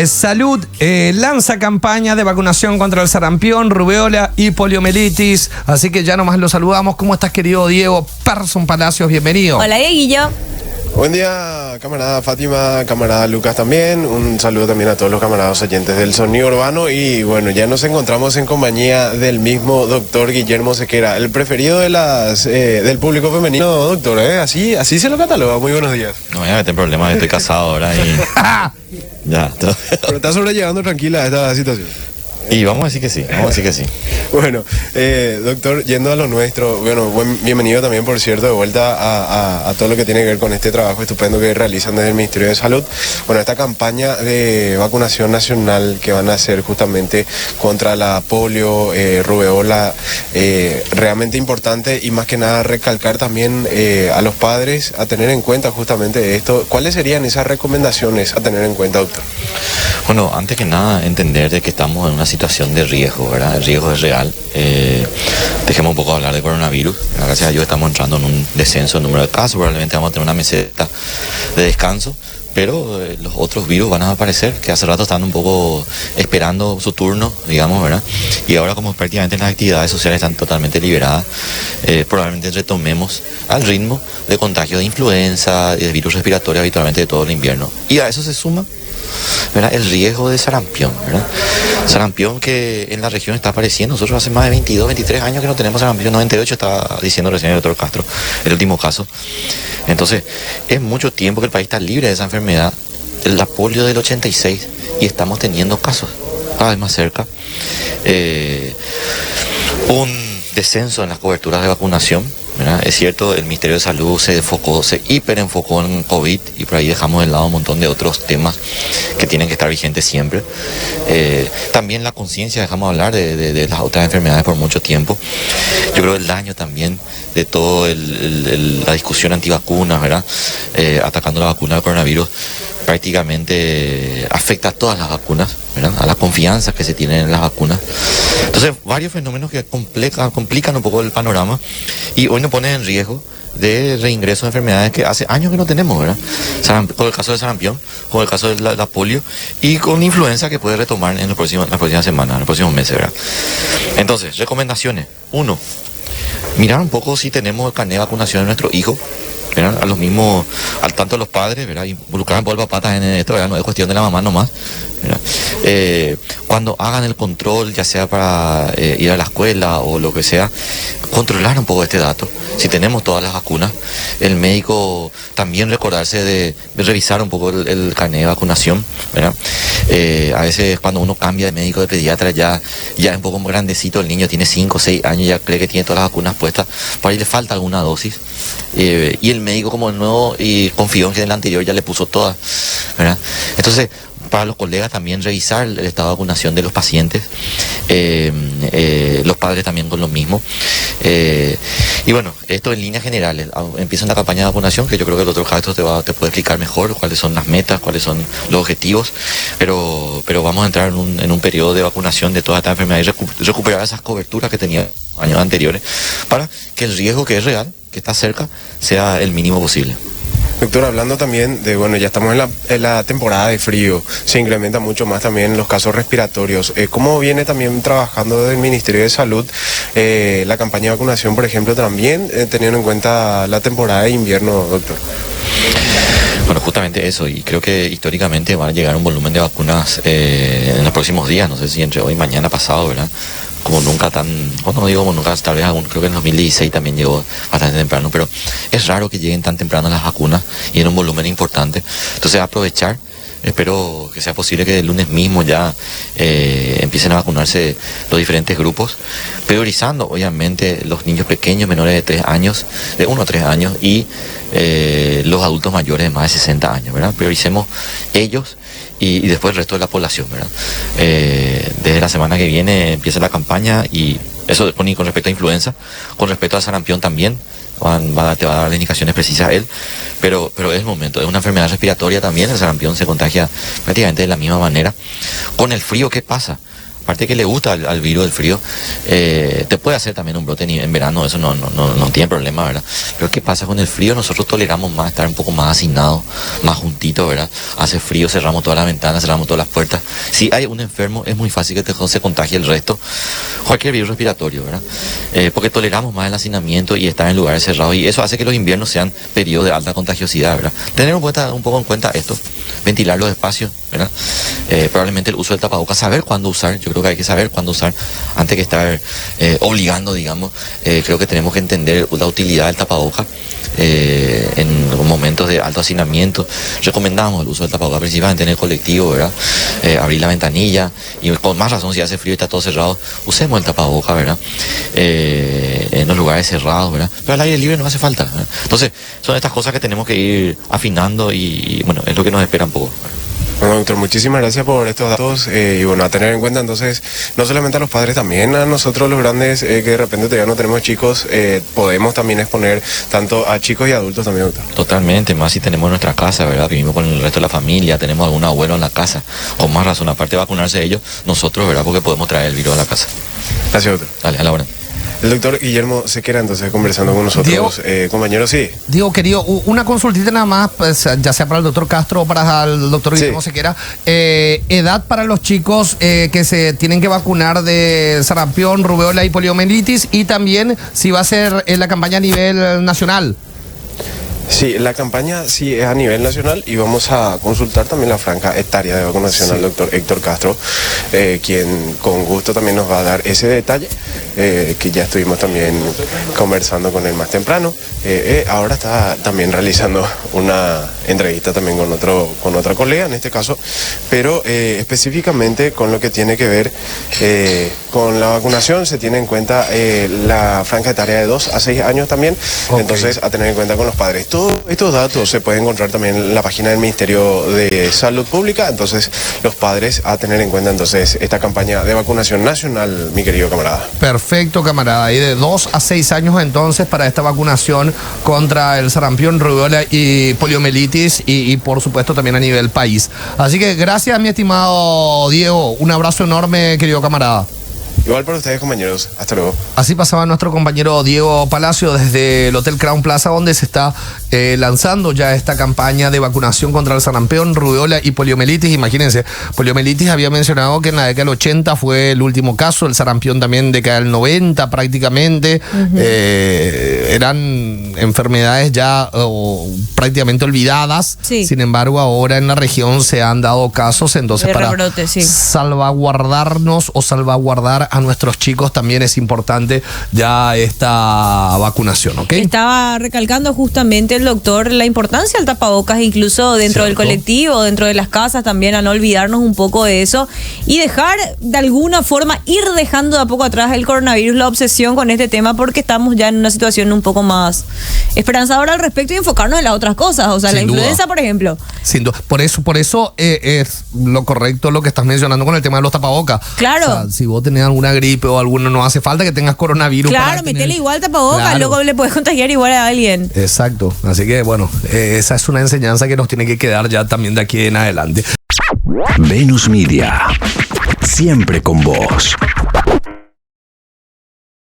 Salud lanza campaña de vacunación contra el sarampión, rubéola y poliomielitis. Así que ya nomás lo saludamos. ¿Cómo estás, querido Diego Persson Palacios? Bienvenido. Hola, Dieguillo. Buen día, camarada Fátima, camarada Lucas también. Un saludo también a todos los camaradas oyentes del Sonido Urbano. Y bueno, ya nos encontramos en compañía del mismo doctor Guillermo Sequera, el preferido de del público femenino, doctor, ¿eh? Así se lo cataloga. Muy buenos días. No voy a meter en problemas, estoy casado ahora y... ya. Pero está sobrellevando tranquila esta situación. Y vamos a decir que sí, Bueno, doctor, yendo a lo nuestro, bueno, bienvenido también, por cierto, de vuelta a todo lo que tiene que ver con este trabajo estupendo que realizan desde el Ministerio de Salud. Bueno, esta campaña de vacunación nacional que van a hacer justamente contra la polio, rubéola, realmente importante, y más que nada recalcar también a los padres a tener en cuenta justamente esto. ¿Cuáles serían esas recomendaciones a tener en cuenta, doctor? Bueno, antes que nada, entender de que estamos en una situación de riesgo, ¿verdad? El riesgo es real. Dejemos un poco de hablar de coronavirus. Gracias a Dios estamos entrando en un descenso en número de casos. Probablemente vamos a tener una meseta de descanso, pero los otros virus van a aparecer, que hace rato están un poco esperando su turno, digamos, ¿verdad? Y ahora, como prácticamente las actividades sociales están totalmente liberadas, probablemente retomemos al ritmo de contagio de influenza, de virus respiratorio habitualmente de todo el invierno. Y a eso se suma, ¿verdad?, el riesgo de sarampión, ¿verdad? Sarampión que en la región está apareciendo. Nosotros hace más de 22, 23 años que no tenemos sarampión. 98 estaba diciendo recién el doctor Castro, el último caso. Entonces, es mucho tiempo que el país está libre de esa enfermedad. La polio del 86, y estamos teniendo casos cada vez más cerca. Un descenso en las coberturas de vacunación, ¿verdad? Es cierto, el Ministerio de Salud se hiperenfocó en COVID, y por ahí dejamos de lado un montón de otros temas que tienen que estar vigentes siempre. También la conciencia, dejamos hablar de las otras enfermedades por mucho tiempo. Yo creo el daño también de toda la discusión antivacunas, ¿verdad? Atacando la vacuna del coronavirus, prácticamente afecta a todas las vacunas, ¿verdad?, a la confianza que se tiene en las vacunas. Entonces, varios fenómenos que complican un poco el panorama, y hoy nos ponen en riesgo de reingreso de enfermedades que hace años que no tenemos, ¿verdad? Con el caso de sarampión, con el caso de la polio, y con influenza que puede retomar en las próximas semanas, en los próximos meses, ¿verdad? Entonces, recomendaciones. 1, mirar un poco si tenemos el carnet de vacunación de nuestro hijo, ¿verdad? A los mismos, al tanto los padres, ¿verdad?, involucrar un poco el patas en esto, ¿verdad? No es cuestión de la mamá nomás, ¿verdad? Cuando hagan el control, ya sea para ir a la escuela o lo que sea, controlar un poco este dato. Si tenemos todas las vacunas, el médico también recordarse de revisar un poco el carnet de vacunación, ¿verdad? A veces cuando uno cambia de médico, de pediatra, ya es un poco más grandecito, el niño tiene 5 o 6 años, ya cree que tiene todas las vacunas puestas, por ahí le falta alguna dosis, y el médico, como el nuevo, y confió en que en el anterior ya le puso todas, ¿verdad? Entonces, para los colegas también revisar el estado de vacunación de los pacientes, los padres también con lo mismo. Y bueno, esto en líneas generales. Empieza la campaña de vacunación, que yo creo que el doctor Castro te puede explicar mejor cuáles son las metas, cuáles son los objetivos, pero vamos a entrar en un periodo de vacunación de toda esta enfermedad y recuperar esas coberturas que tenía años anteriores, para que el riesgo, que es real, que está cerca, sea el mínimo posible. Doctor, hablando también de, bueno, ya estamos en la temporada de frío, se incrementa mucho más también los casos respiratorios. ¿Cómo viene también trabajando desde el Ministerio de Salud la campaña de vacunación, por ejemplo, también teniendo en cuenta la temporada de invierno, doctor? Bueno, justamente eso, y creo que históricamente va a llegar un volumen de vacunas en los próximos días, no sé si entre hoy y mañana pasado, ¿verdad? Como nunca como nunca, tal vez creo que en 2016 también llegó bastante temprano, pero es raro que lleguen tan temprano las vacunas y en un volumen importante. Entonces, aprovechar, espero que sea posible que el lunes mismo ya empiecen a vacunarse los diferentes grupos, priorizando obviamente los niños pequeños menores de 3 años, de 1 a 3 años, y los adultos mayores de más de 60 años, ¿verdad? Prioricemos ellos y después el resto de la población, ¿verdad? Desde la semana que viene empieza la campaña, y eso con respecto a influenza, con respecto a sarampión también, te va a dar las indicaciones precisas él, pero es el momento, es una enfermedad respiratoria también, el sarampión se contagia prácticamente de la misma manera. Con el frío, ¿qué pasa? aparte que le gusta al virus del frío, te puede hacer también un brote en verano, eso no tiene problema, ¿verdad? Pero ¿qué pasa con el frío? Nosotros toleramos más estar un poco más hacinados, más juntitos, ¿verdad? Hace frío, cerramos todas las ventanas, cerramos todas las puertas. Si hay un enfermo, es muy fácil que se contagie el resto, cualquier virus respiratorio, ¿verdad? Porque toleramos más el hacinamiento y estar en lugares cerrados, y eso hace que los inviernos sean periodos de alta contagiosidad, ¿verdad? Tener un poco en cuenta esto, ventilar los espacios, ¿verdad? Probablemente el uso del tapabocas, saber cuándo usar, yo creo que hay que saber cuándo usar antes que estar obligando, digamos. Creo que tenemos que entender la utilidad del tapabocas en momentos de alto hacinamiento. Recomendamos el uso del tapabocas principalmente en el colectivo, ¿verdad? Abrir la ventanilla, y con más razón si hace frío y está todo cerrado, usemos el tapabocas, ¿verdad? En los lugares cerrados, ¿verdad? Pero al aire libre no hace falta, ¿verdad? Entonces son estas cosas que tenemos que ir afinando, y bueno, es lo que nos espera un poco, ¿verdad? Bueno, doctor, muchísimas gracias por estos datos, y bueno, a tener en cuenta entonces, no solamente a los padres, también a nosotros los grandes, que de repente todavía no tenemos chicos, podemos también exponer tanto a chicos y adultos también, doctor. Totalmente, más si tenemos nuestra casa, ¿verdad? Vivimos con el resto de la familia, tenemos algún abuelo en la casa, con más razón, aparte de vacunarse ellos, nosotros, ¿verdad? Porque podemos traer el virus a la casa. Gracias, doctor. Dale, a la hora. El doctor Guillermo Sequera, entonces, conversando con nosotros. Diego, compañeros, sí. Diego, querido, una consultita nada más, pues, ya sea para el doctor Castro o para el doctor Guillermo Sequera. Edad para los chicos que se tienen que vacunar de sarampión, rubeola y poliomielitis, y también si va a ser la campaña a nivel nacional. Sí, la campaña sí es a nivel nacional, y vamos a consultar también la franja etaria de vacunación al doctor Héctor Castro, quien con gusto también nos va a dar ese detalle, que ya estuvimos también conversando con él más temprano. Ahora está también realizando una entrevista también con otra colega en este caso, pero específicamente con lo que tiene que ver con la vacunación, se tiene en cuenta la franja etaria de 2 a 6 años también, entonces a tener en cuenta con los padres. Todos estos datos se pueden encontrar también en la página del Ministerio de Salud Pública, entonces los padres a tener en cuenta entonces esta campaña de vacunación nacional, mi querido camarada. Perfecto, camarada, y de 2 a 6 años entonces para esta vacunación contra el sarampión, rubeola y poliomielitis, y por supuesto también a nivel país. Así que gracias, mi estimado Diego, un abrazo enorme, querido camarada. Igual para ustedes, compañeros. Hasta luego. Así pasaba nuestro compañero Diego Palacio desde el Hotel Crown Plaza, donde se está lanzando ya esta campaña de vacunación contra el sarampión, rubeola y poliomielitis. Imagínense, poliomielitis había mencionado que en la década del 80 fue el último caso, el sarampión también década del 90 prácticamente. Eran enfermedades ya prácticamente olvidadas. Sí. Sin embargo, ahora en la región se han dado casos, entonces para salvaguardarnos o salvaguardar a nuestros chicos también es importante ya esta vacunación, ¿ok? Estaba recalcando justamente el doctor la importancia del tapabocas, incluso dentro del colectivo, dentro de las casas también, a no olvidarnos un poco de eso y dejar de alguna forma ir dejando de a poco atrás el coronavirus, la obsesión con este tema, porque estamos ya en una situación un poco más esperanzadora al respecto y enfocarnos en las otras cosas, o sea, la influenza, por ejemplo. Sin duda. Por eso es lo correcto lo que estás mencionando con el tema de los tapabocas. Claro. O sea, si vos tenés alguna gripe o alguno, no hace falta que tengas coronavirus. Claro, metele igual tapabocas, luego le puedes contagiar igual a alguien. Exacto. Así que bueno, esa es una enseñanza que nos tiene que quedar ya también de aquí en adelante. Venus Media, siempre con vos.